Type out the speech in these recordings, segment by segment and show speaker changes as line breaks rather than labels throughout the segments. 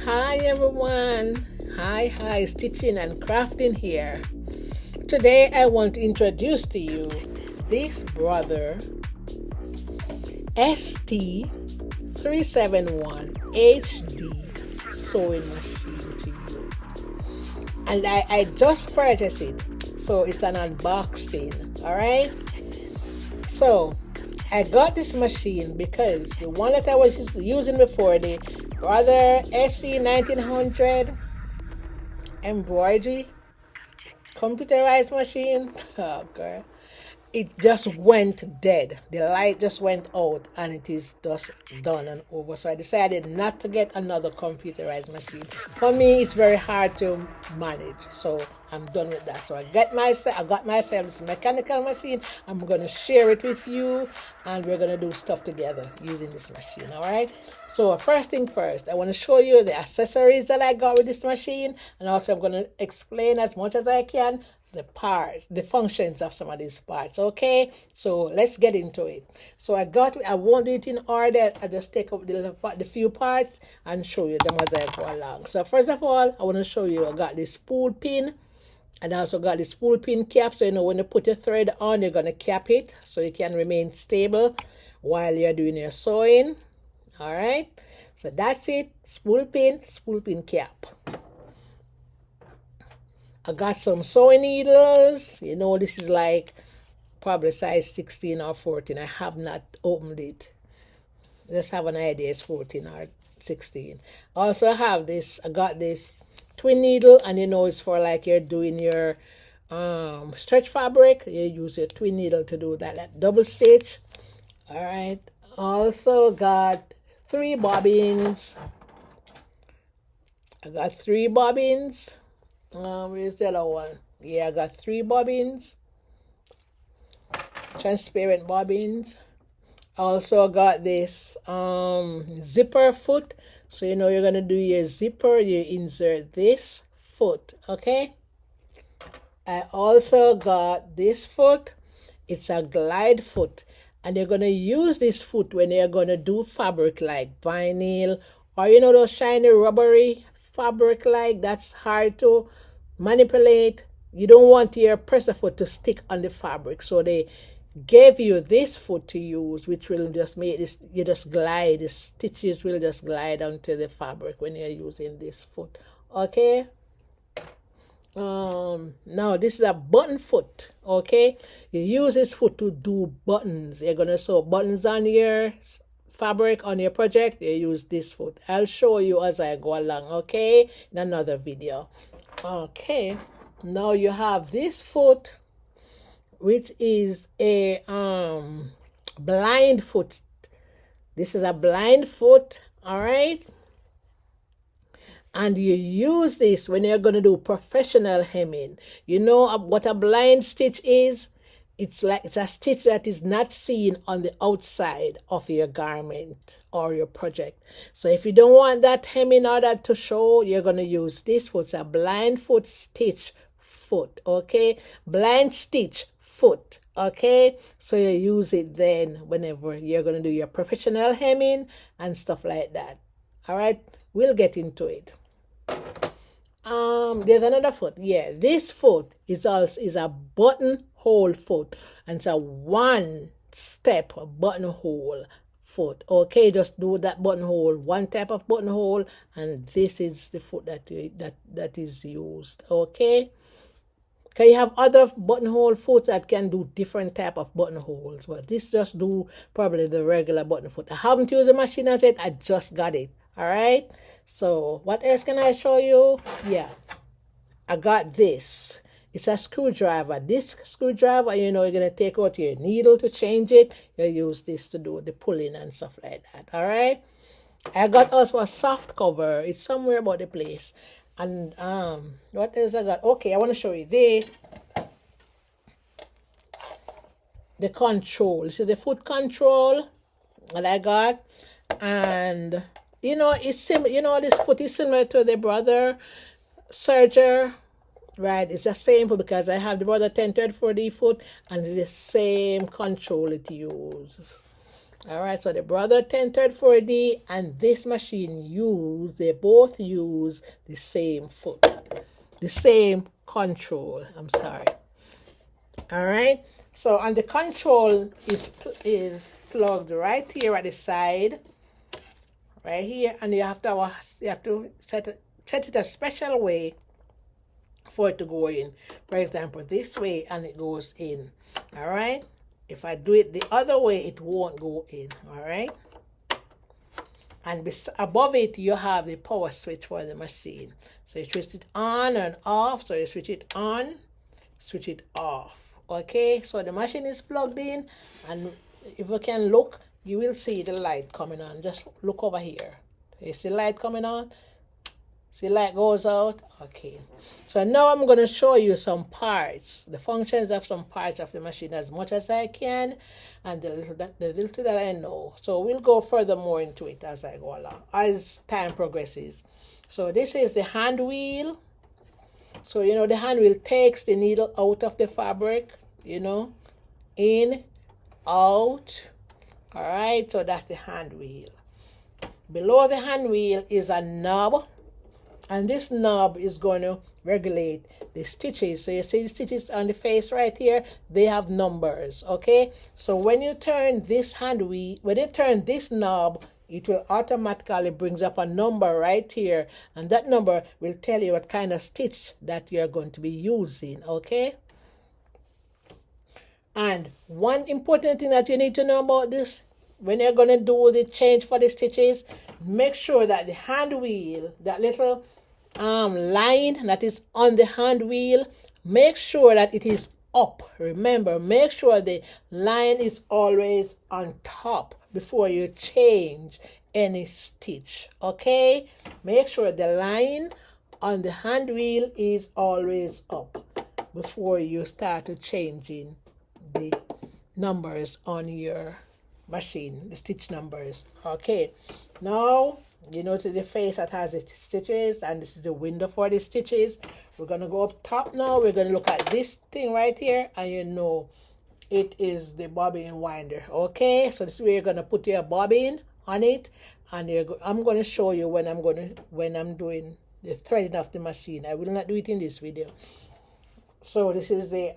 Hi everyone. Hi, stitching and crafting here. Today I want to introduce to you this brother ST371HD sewing machine to you. And I just purchased it. So it's an unboxing. Alright? So I got this machine because the one that I was using before, the brother SC1900 embroidery computerized machine, oh god, it just went dead. The light just went out and it is just done and over. So I decided not to get another computerized machine. For me, it's very hard to manage. So I'm done with that. So I got myself this mechanical machine. I'm gonna share it with you and we're gonna do stuff together using this machine. Alright? So first thing first, I want to show you the accessories that I got with this machine, and also I'm going to explain as much as I can the parts, the functions of some of these parts. Okay, so let's get into it. So I won't do it in order. I just take up the few parts and show you them as I go along. So first of all, I want to show you I got this spool pin. And I also got the spool pin cap, so you know when you put your thread on, you're going to cap it so it can remain stable while you're doing your sewing. Alright, so that's it. Spool pin cap. I got some sewing needles. You know, this is like probably size 16 or 14. I have not opened it. Just have an idea it's 14 or 16. Also I have this, I got this twin needle, and you know it's for like you're doing your stretch fabric. You use your twin needle to do that double stitch. Alright, also got 3 bobbins. I got 3 bobbins. Where's the other one? Yeah, I got 3 bobbins. Transparent bobbins. Also got this zipper foot. So you know you're gonna do your zipper, you insert this foot, okay? I also got this foot. It's a glide foot. And you're going to use this foot when you're going to do fabric like vinyl, or you know those shiny rubbery fabric like that's hard to manipulate. You don't want your presser foot to stick on the fabric. So they gave you this foot to use, which will just make this, you just glide, the stitches will just glide onto the fabric when you're using this foot. Okay? Now this is a button foot. Okay, you use this foot to do buttons. You're gonna sew buttons on your fabric on your project. You use this foot. I'll show you as I go along, okay, in another video. Okay, now you have this foot, which is a blind foot. This is a blind foot. All right, and you use this when you're going to do professional hemming. You know what a blind stitch is? It's a stitch that is not seen on the outside of your garment or your project. So if you don't want that hemming or that to show, you're going to use this foot. It's a blind foot stitch foot, okay? Blind stitch foot, okay? So you use it then whenever you're going to do your professional hemming and stuff like that. All right? We'll get into it. There's another foot. Yeah, this foot is a buttonhole foot, and it's a one step buttonhole foot. Okay, just do that buttonhole, one type of buttonhole, and this is the foot that is used. Okay. Okay, you have other buttonhole foot that can do different type of buttonholes, but this just do probably the regular button foot. I haven't used the machine as yet. I just got it. All right, so what else can I show you? Yeah, I got this. It's a screwdriver. This screwdriver, you know, you're going to take out your needle to change it. You use this to do the pulling and stuff like that. All right, I got also a soft cover. It's somewhere about the place. And what else I got? Okay, I want to show you the control. This is the foot control that I got. And you know, it's similar. You know, this foot is similar to the brother Serger, right? It's the same foot because I have the brother 1034D foot, and it's the same control it uses. All right, so the brother 1034D and this machine they both use the same foot, the same control. I'm sorry. All right, so and the control is plugged right here at the side, right here, and you have to set it a special way for it to go in. For example, this way and it goes in. All right. If I do it the other way, it won't go in. All right. And above it, you have the power switch for the machine. So you switch it on and off. So you switch it on, switch it off. Okay. So the machine is plugged in, and if you can look, you will see the light coming on. Just look over here. You see light coming on? See light goes out? Okay. So now I'm going to show you some parts, the functions of some parts of the machine as much as I can, and the little that I know. So we'll go further more into it as I go along, as time progresses. So this is the hand wheel. So, the hand wheel takes the needle out of the fabric, in, out. All right. So that's the hand wheel. Below the hand wheel is a knob. And this knob is going to regulate the stitches. So you see the stitches on the face right here, they have numbers, okay? So when you turn this when you turn this knob, it will automatically brings up a number right here. And that number will tell you what kind of stitch that you're going to be using, okay? And one important thing that you need to know about this, when you're going to do the change for the stitches, make sure that the hand wheel, that little line that is on the hand wheel, make sure that it is up. Remember, make sure the line is always on top before you change any stitch, okay? Make sure the line on the hand wheel is always up before you start changing the numbers on your machine, the stitch numbers. Okay, now you notice the face that has the stitches, and this is the window for the stitches. We're going to go up top now. We're going to look at this thing right here, and it is the bobbin winder. Okay, so this is where you're going to put your bobbin on it, and I'm going to show you when I'm doing the threading of the machine. I will not do it in this video. So this is the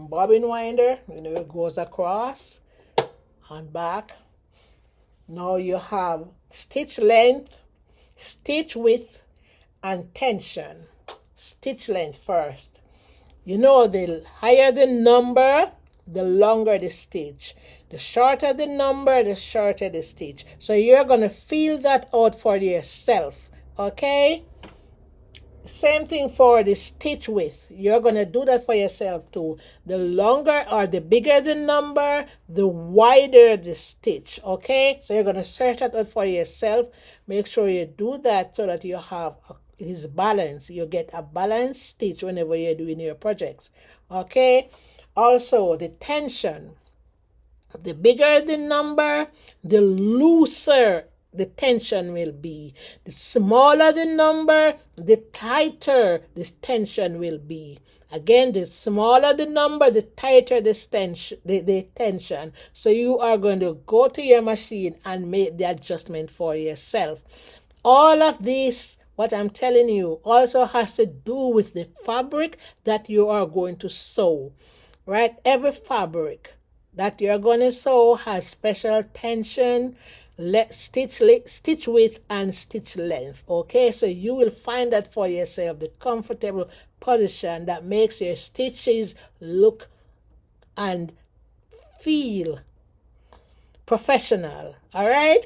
bobbin winder. It goes across and back. Now you have stitch length, stitch width, and tension. Stitch length first. The higher the number, the longer the stitch. The shorter the number, the shorter the stitch. So you're going to feel that out for yourself. Okay? Same thing for the stitch width. You're going to do that for yourself too. The longer or the bigger the number, the wider the stitch. Okay? So you're going to search that out for yourself. Make sure you do that so that it is balanced. You get a balanced stitch whenever you're doing your projects. Okay? Also, the tension. The bigger the number, the looser the tension will be. The smaller the number, the tighter this tension will be. Again, the smaller the number, the tighter the tension. So you are going to go to your machine and make the adjustment for yourself. All of this, what I'm telling you, also has to do with the fabric that you are going to sew. Right? Every fabric that you're going to sew has special tension, stitch width, and stitch length. Okay, so you will find that for yourself, the comfortable position that makes your stitches look and feel professional. All right,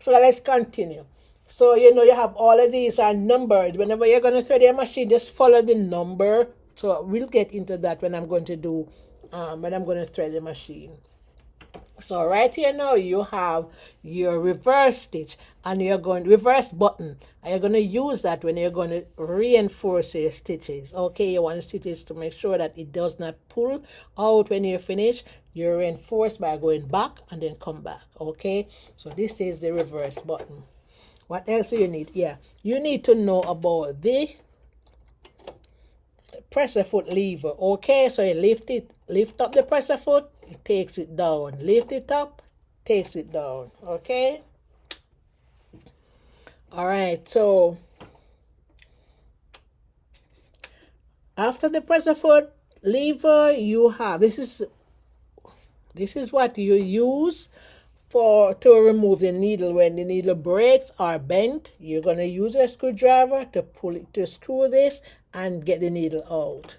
so let's continue. So you have all of these are numbered. Whenever you're going to thread your machine, just follow the number. So we'll get into that when I'm going to thread the machine. So right here now you have your reverse stitch and reverse button, and you're going to use that when you're going to reinforce your stitches. Okay, you want the stitches to make sure that it does not pull out when you're finished. You reinforce by going back and then come back. Okay, so this is the reverse button. What else do you need? Yeah, you need to know about the presser foot lever. Okay, so you lift up the presser foot, it takes it down. Lift it up, takes it down. Okay. All right. So after the pressure foot lever, you have this is what you use to remove the needle. When the needle breaks or bent, you're gonna use a screwdriver to pull it, to screw this and get the needle out.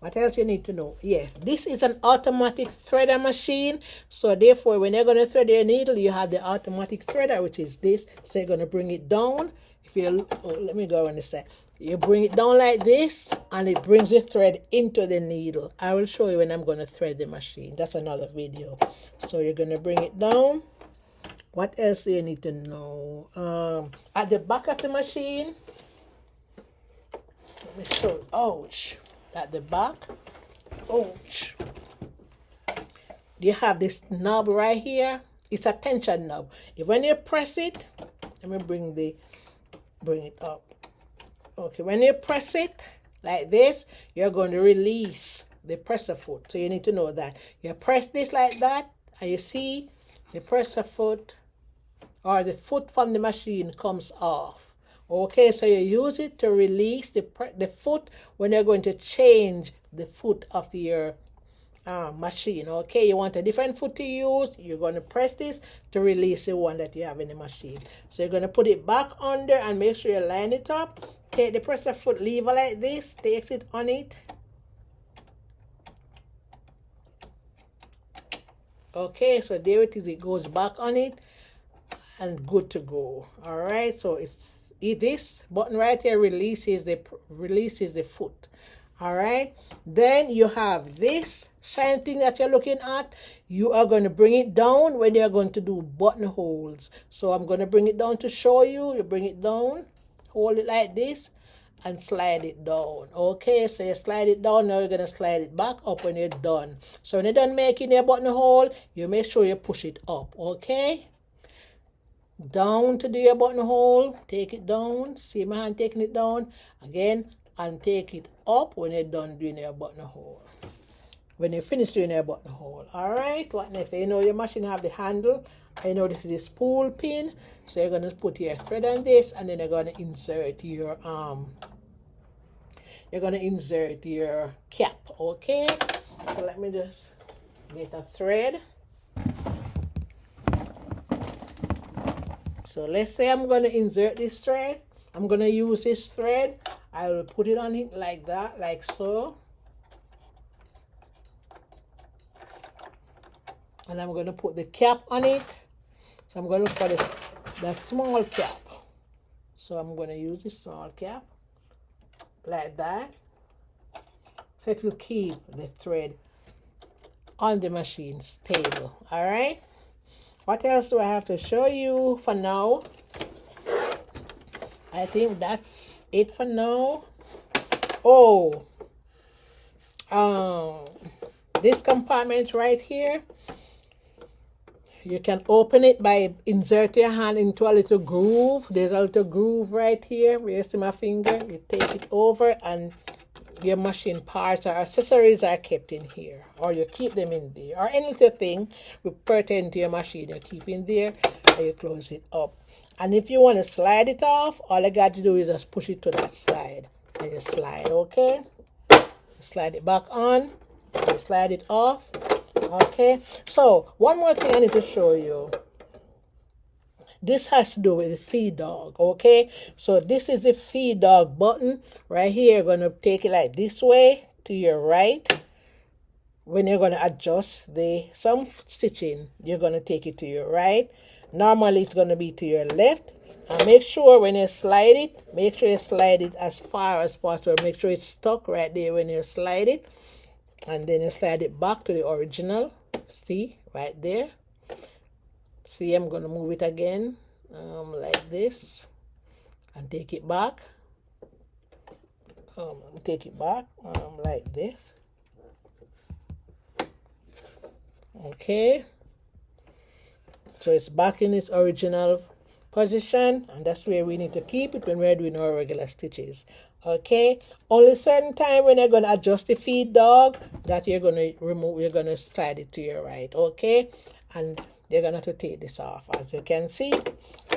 What else you need to know? Yes, this is an automatic threader machine. So therefore, when you're going to thread your needle, you have the automatic threader, which is this. So you're going to bring it down. If you let me go on this side. You bring it down like this, and it brings the thread into the needle. I will show you when I'm going to thread the machine. That's another video. So you're going to bring it down. What else do you need to know? At the back of the machine, let me show you. Ouch. At the back, ouch, you have this knob right here. It's a tension knob. If when you press it, let me bring it up. Okay, when you press it like this, you're going to release the presser foot. So you need to know that. You press this like that, and you see the presser foot or the foot from the machine comes off. Okay, so you use it to release the foot when you're going to change the foot of your machine. Okay, you want a different foot to use, you're going to press this to release the one that you have in the machine. So you're going to put it back under and make sure you line it up. Take the presser foot lever like this, takes it on it. Okay, so there it is, it goes back on it and good to go. All right, so this button right here releases the foot. All right, then you have this shine thing that you're looking at. You are going to bring it down when you're going to do buttonholes. So I'm going to bring it down to show you. You bring it down, hold it like this, and slide it down. Okay, so you slide it down. Now you're going to slide it back up when you're done. So when you're done making your buttonhole, you make sure you push it up. Okay, down to do your buttonhole, take it down. See my hand taking it down again, and take it up when you're done doing your buttonhole. When you finish doing your buttonhole. All right, what next? You know your machine have the handle. I know this is the spool pin, so you're gonna put your thread on this, and then you're gonna insert your cap. Okay, so let me just get a thread. So let's say I'm going to insert this thread. I'm going to use this thread. I will put it on it like that, like so. And I'm going to put the cap on it. So I'm going to look for that small cap. So I'm going to use this small cap like that. So it will keep the thread on the machine stable. All right. What else do I have to show you for now? I think that's it for now. Oh, this compartment right here, you can open it by insert your hand into a little groove. There's a little groove right here. Where you see my finger, you take it over, and your machine parts or accessories are kept in here, or you keep them in there, or any little thing pertaining to your machine you keep in there, and you close it up. And if you want to slide it off, all you got to do is just push it to that side and you slide. Okay, slide it back on, you slide it off. Okay, so one more thing I need to show you. This has to do with the feed dog. Okay, so this is the feed dog button right here. You're going to take it like this way to your right. When you're going to adjust some stitching, you're going to take it to your right. Normally it's going to be to your left. And make sure when you slide it, make sure you slide it as far as possible. Make sure it's stuck right there when you slide it. And then you slide it back to the original. See, right there. See, I'm going to move it again, like this, and take it back. Take it back, like this. Okay. So it's back in its original position, and that's where we need to keep it when we're doing our regular stitches. Okay. Only certain time when you're going to adjust the feed dog that you're going to remove, you're going to slide it to your right. Okay. And you're gonna have to take this off, as you can see.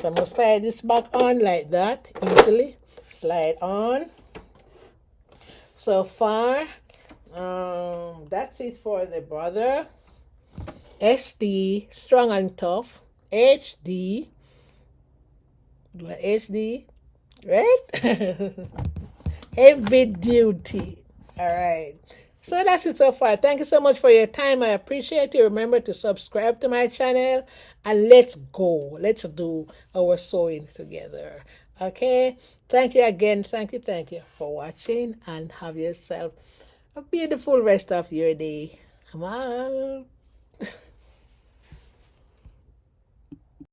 So I'm gonna slide this back on like that, easily. Slide on. So far, that's it for the brother. ST, strong and tough. HD, HD, right? Heavy duty. All right. So that's it so far. Thank you so much for your time. I appreciate you. Remember to subscribe to my channel and let's go. Let's do our sewing together. Okay. Thank you again. Thank you for watching and have yourself a beautiful rest of your day. Come on.